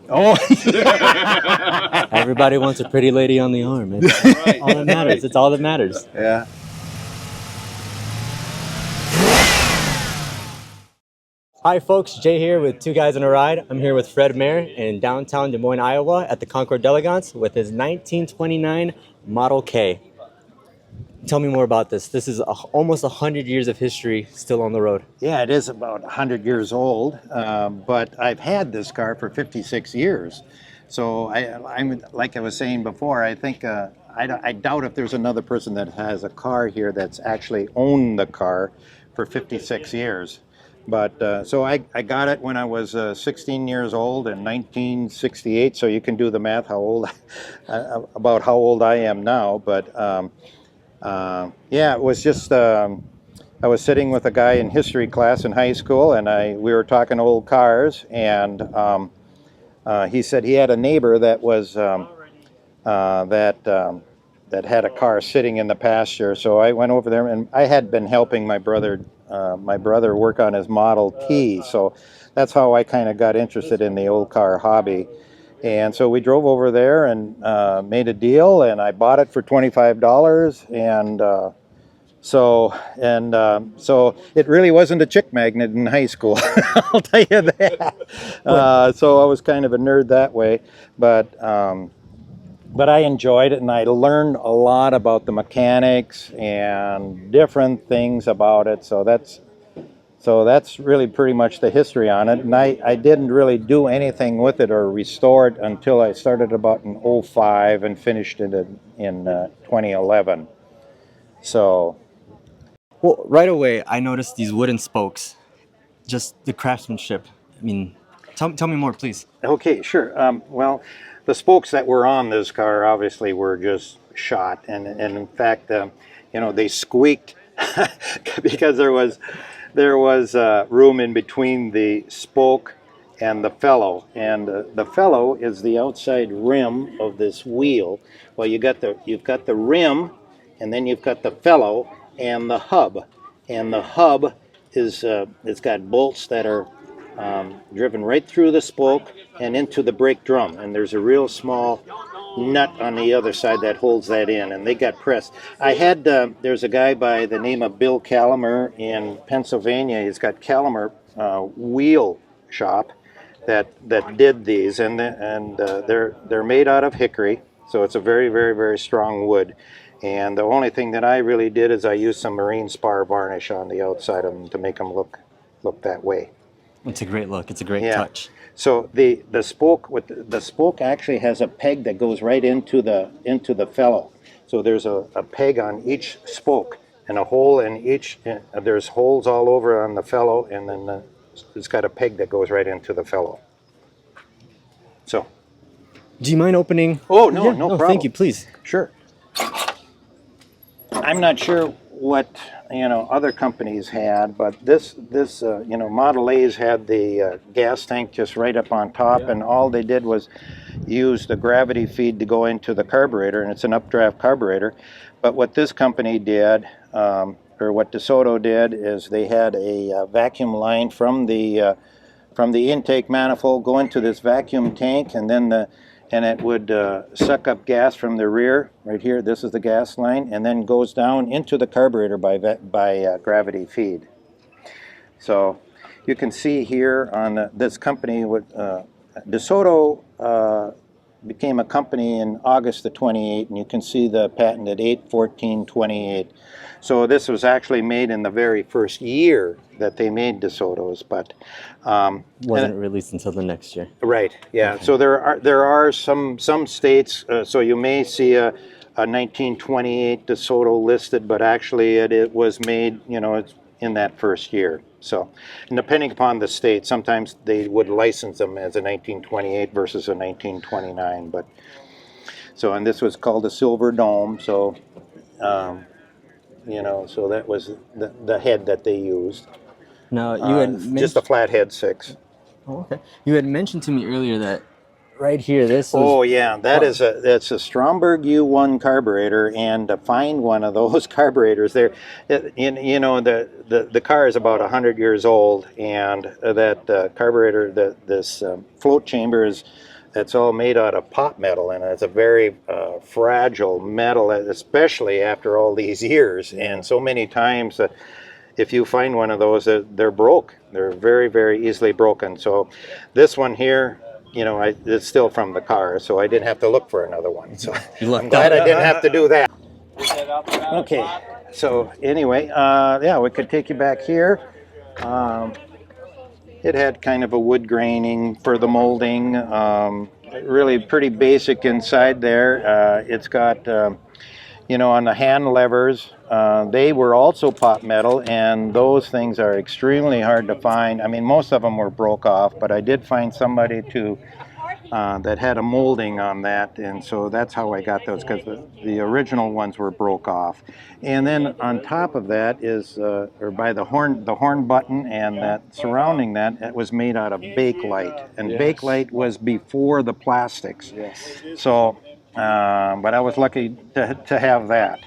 Oh, Everybody wants a pretty lady on the arm. It's right. all that matters. It's all that matters. Yeah. Hi folks, Jay here with Two Guys in a Ride. I'm here with Fred Mayer in downtown Des Moines, Iowa at the Concours d'Elegance with his 1929 Model K. Tell me more about this. This is almost 100 years of history still on the road. Yeah, it is about 100 years old, but I've had this car for 56 years. So I'm like I was saying before, I think I doubt if there's another person that has a car here that's actually owned the car for 56 years. But so I got it when I was 16 years old in 1968. So you can do the math how old about how old I am now. But yeah, it was just. I was sitting with a guy in history class in high school, and we were talking old cars, and he said he had a neighbor that was that had a car sitting in the pasture. So I went over there, and I had been helping my brother work on his Model T. So that's how I kind of got interested in the old car hobby. And so we drove over there and made a deal, and I bought it for $25, and so it really wasn't a chick magnet in high school. I'll tell you that. So I was kind of a nerd that way, but I enjoyed it, and I learned a lot about the mechanics and different things about it. So that's really pretty much the history on it. And I didn't really do anything with it or restore it until I started about in '05 and finished it in 2011. So. Well, right away, I noticed these wooden spokes. Just the craftsmanship. I mean, tell me more, please. Okay, sure. Well, the spokes that were on this car obviously were just shot, and in fact, they squeaked because there was room in between the spoke and the felloe, and the felloe is the outside rim of this wheel. Well, you've got the rim, and then you've got the felloe and the hub, and the hub is it's got bolts that are driven right through the spoke and into the brake drum, and there's a real small nut on the other side that holds that in, and they got pressed. I had there's a guy by the name of Bill Calamer in Pennsylvania. He's got Calamer wheel shop that did these, and they're made out of hickory, so it's a very, very, very strong wood. And the only thing that I really did is I used some marine spar varnish on the outside of them to make them look that way. It's a great look. It's a great touch. So the spoke actually has a peg that goes right into the felloe. So there's a peg on each spoke and a hole in each. There's holes all over on the felloe, and then it's got a peg that goes right into the felloe. So. Do you mind opening? Oh no, no problem. Thank you, please. Sure. I'm not sure what other companies had, but this Model A's had the gas tank just right up on top, and all they did was use the gravity feed to go into the carburetor, and it's an updraft carburetor. But what this company did, or what DeSoto did, is they had a vacuum line from the intake manifold go into this vacuum tank, and then it would suck up gas from the rear right here. This is the gas line, and then goes down into the carburetor by gravity feed. So you can see here on this company, DeSoto became a company in August of 28, and you can see the patent at 8/14/28. So this was actually made in the very first year that they made DeSotos, but wasn't released until the next year. Right. Yeah. Okay. So there are some states. So you may see a 1928 DeSoto listed, but actually it was made. It's in that first year. So, and depending upon the state, sometimes they would license them as a 1928 versus a 1929. But so, and this was called a Silver Dome. So, so that was the head that they used. Now you had just a flathead 6. Oh, okay. You had mentioned to me earlier that right here, this. Oh yeah, that's a Stromberg U1 carburetor, and to find one of those carburetors there, the car is about 100 years old, and that carburetor, this float chamber is it's all made out of pot metal, and it's a very fragile metal, especially after all these years. And so many times, if you find one of those, they're broke. They're very, very easily broken. So this one here, you know, it's still from the car, so I didn't have to look for another one. So I'm glad I didn't have to do that. Okay, so anyway, yeah, we could take you back here. It had kind of a wood graining for the molding, really pretty basic inside there. It's got, you know, on the hand levers, they were also pot metal, and those things are extremely hard to find. I mean, most of them were broke off, but I did find somebody that had a molding on that, and so that's how I got those, because the original ones were broke off. And then on top of that is, or by the horn button and that surrounding that, it was made out of Bakelite, and Bakelite was before the plastics. So, but I was lucky to have that.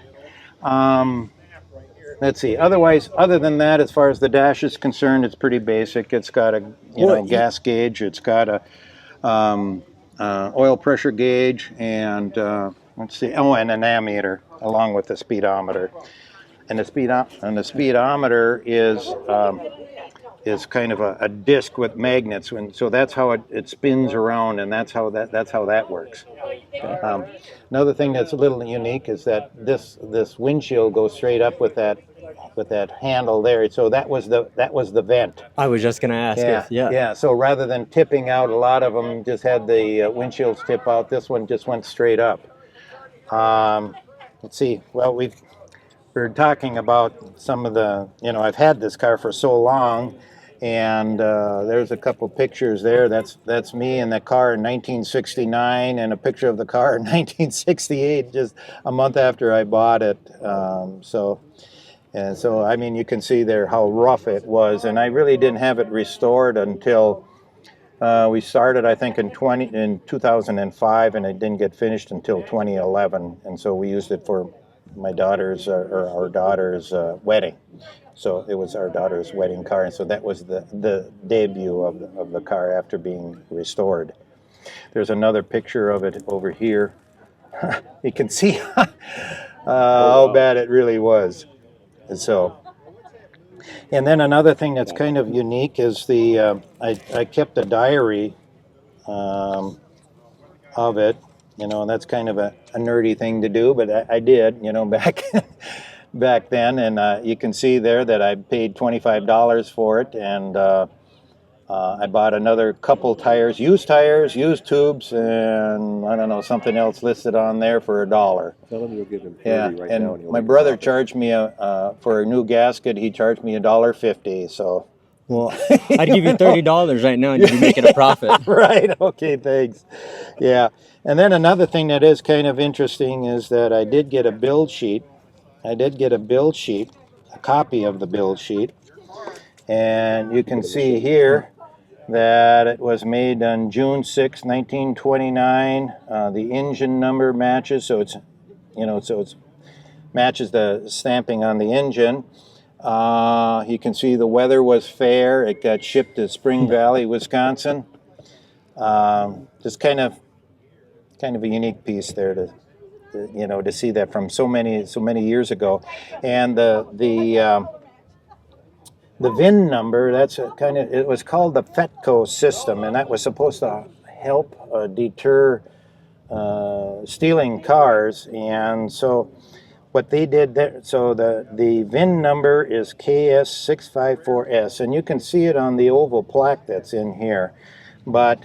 Let's see. Otherwise, other than that, as far as the dash is concerned, it's pretty basic. It's got a gas gauge. It's got a oil pressure gauge, and let's see, and an ammeter along with the speedometer. And the speedometer is kind of a disc with magnets, and so that's how it spins around, and that's how that works. Another thing that's a little unique is that this windshield goes straight up with that handle there. So that was the vent. I was just gonna ask. Yeah. So rather than tipping out, a lot of them just had the windshields tip out. This one just went straight up. Let's see. Well, we're talking about some of the, you know, I've had this car for so long, and there's a couple pictures there. That's me in the car in 1969, and a picture of the car in 1968, just a month after I bought it. And so, I mean, you can see there how rough it was, and I really didn't have it restored until we started, I think, in 2005, and it didn't get finished until 2011, and so we used it for my daughter's or our daughter's wedding. So it was our daughter's wedding car, and so that was the debut of the car after being restored. There's another picture of it over here. You can see how bad it really was. So, and then another thing that's kind of unique is I kept a diary of it, you know, and that's kind of a nerdy thing to do, but I did, you know, back then, and you can see there that I paid $25 for it, and I bought another couple tires, used tubes, and I don't know, something else listed on there for $1. Tell him you'll give him 30 right now. And my brother charged me for a new gasket. He charged me $1.50. So, well, I'd give you $30 right now, and you'd be making a profit. Right. Okay. Thanks. Yeah. And then another thing that is kind of interesting is that I did get a build sheet. A copy of the build sheet, and you can see here that it was made on June 6, 1929. The engine number matches, so it's matches the stamping on the engine. You can see the weather was fair. It got shipped to Spring Valley, Wisconsin. Just kind of a unique piece there to see that from so many years ago. And the VIN number, it was called the FETCO system, and that was supposed to help deter stealing cars. And so what they did there, so the VIN number is KS654S, and you can see it on the oval plaque that's in here. But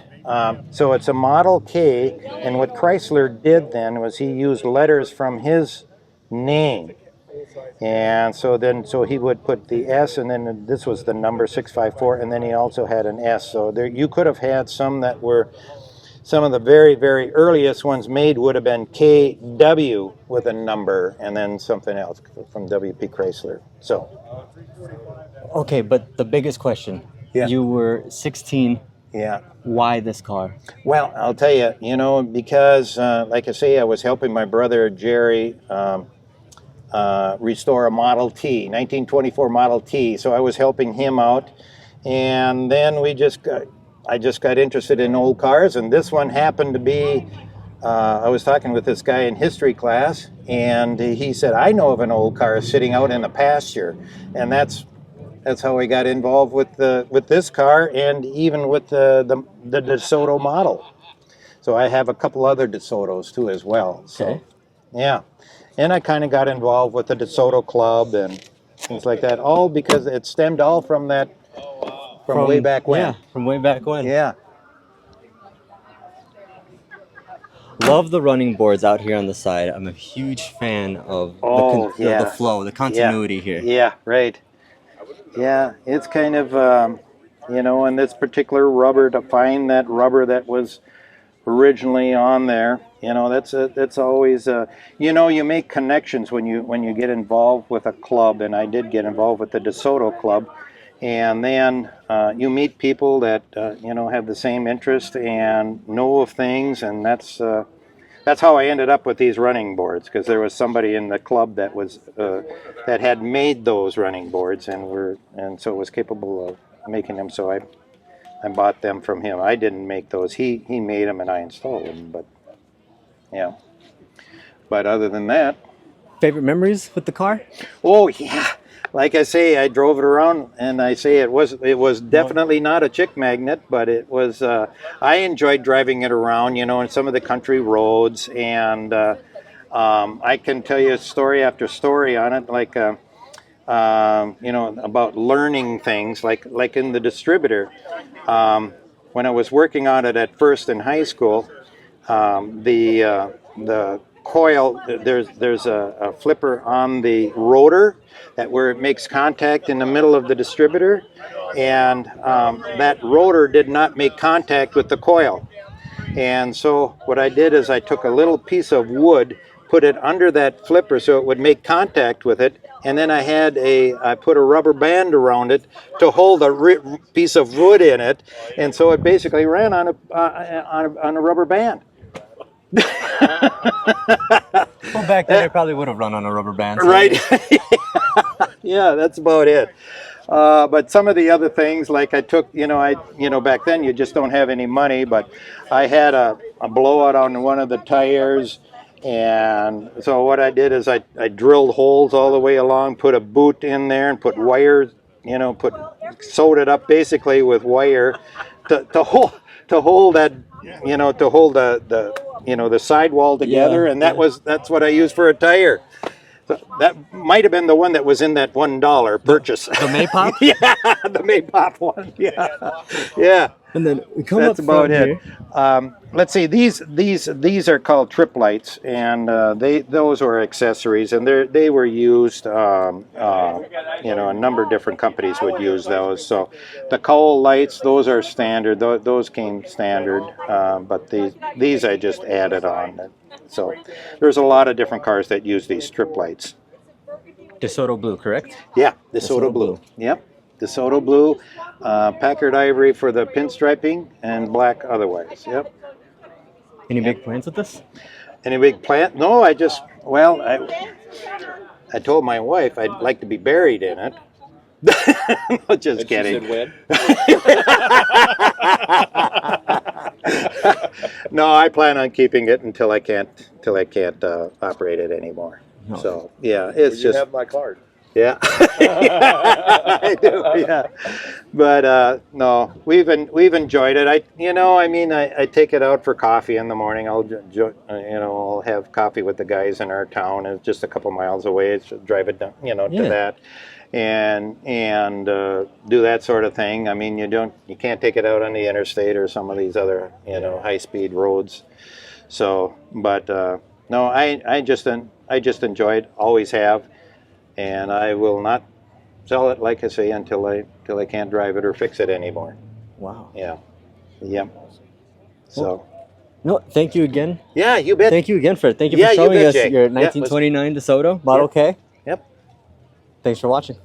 so it's a Model K, and what Chrysler did then was he used letters from his name. And so he would put the S, and then this was the number 654, and then he also had an S. So there you could have had some that were, some of the very, very earliest ones made would have been KW with a number, and then something else from WP Chrysler. So. Okay, but the biggest question. Yeah. You were 16. Yeah. Why this car? Well, I'll tell you, because like I say, I was helping my brother Jerry restore a Model T, 1924 Model T. So I was helping him out, and then we just I just got interested in old cars, and this one happened to be. I was talking with this guy in history class, and he said, "I know of an old car sitting out in a pasture," and that's how I got involved with this car, and even with the DeSoto model. So I have a couple other DeSotos too as well. So Okay. yeah, and I kind of got involved with the DeSoto Club and things like that, all because it stemmed all from that from way back when. Yeah, from way back when. Yeah. Love the running boards out here on the side. I'm a huge fan of Oh yeah. the flow, the continuity here. Yeah. Right. Yeah, it's kind of and this particular rubber, to find that rubber that was originally on there, that's always you make connections when you get involved with a club, and I did get involved with the DeSoto Club, and then you meet people that have the same interest and know of things, and that's how I ended up with these running boards, because there was somebody in the club that was that had made those running boards and so was capable of making them. So I bought them from him. I didn't make those. He made them and I installed them. But yeah. But other than that, Favorite memories with the car? oh yeah. Like I say, I drove it around, and I say it was definitely not a chick magnet, but it was. I enjoyed driving it around, in some of the country roads, and I can tell you story after story on it, like about learning things, like in the distributor. When I was working on it at first in high school, the coil, there's a flipper on the rotor where it makes contact in the middle of the distributor, and that rotor did not make contact with the coil. And so what I did is I took a little piece of wood, put it under that flipper so it would make contact with it, and then I put a rubber band around it to hold a piece of wood in it, and so it basically ran on a rubber band. Well, back then it probably would have run on a rubber band. So Right. Yeah, that's about it. But some of the other things, like I took, back then you just don't have any money, but I had a blowout on one of the tires, and so what I did is I drilled holes all the way along, put a boot in there, and put wires, sewed it up basically with wire to hold that, to hold the sidewall together, Yeah, and that's what I used for a tire. So that might have been the one that was in that $1 purchase. The Maypop? Yeah, the Maypop one. Yeah, yeah. And then we come That's up about front it. here. Let's see. These are called trip lights, and those were accessories, and they were used. A number of different companies would use those. So the cowl lights, those are standard. Those came standard, but these I just added on. So there's a lot of different cars that use these strip lights. DeSoto blue, correct? Yeah, DeSoto blue. Yep, DeSoto blue, Packard ivory for the pinstriping, and black otherwise. Yep. Any big plans with this? Any big plant? No, I told my wife I'd like to be buried in it. No, just And kidding. she said when? No, I plan on keeping it until I can't operate it anymore. No. So yeah, it's You just have my card. yeah. I do, yeah. But no, we've enjoyed it. I take it out for coffee in the morning. I'll have coffee with the guys in our town. It's just a couple miles away. It's drive it down, to that, and do that sort of thing. I mean, you can't take it out on the interstate or some of these other high speed roads. So, but no, I just enjoy it. Always have. And I will not sell it, like I say, until I can't drive it or fix it anymore. Wow. Yeah. Yep. So. No, thank you again. Yeah, you bet. Thank you again, Fred. Thank you Yeah, for you showing bet, us Jake. your Yeah, it was- 1929 DeSoto Model K. Yep. Thanks for watching.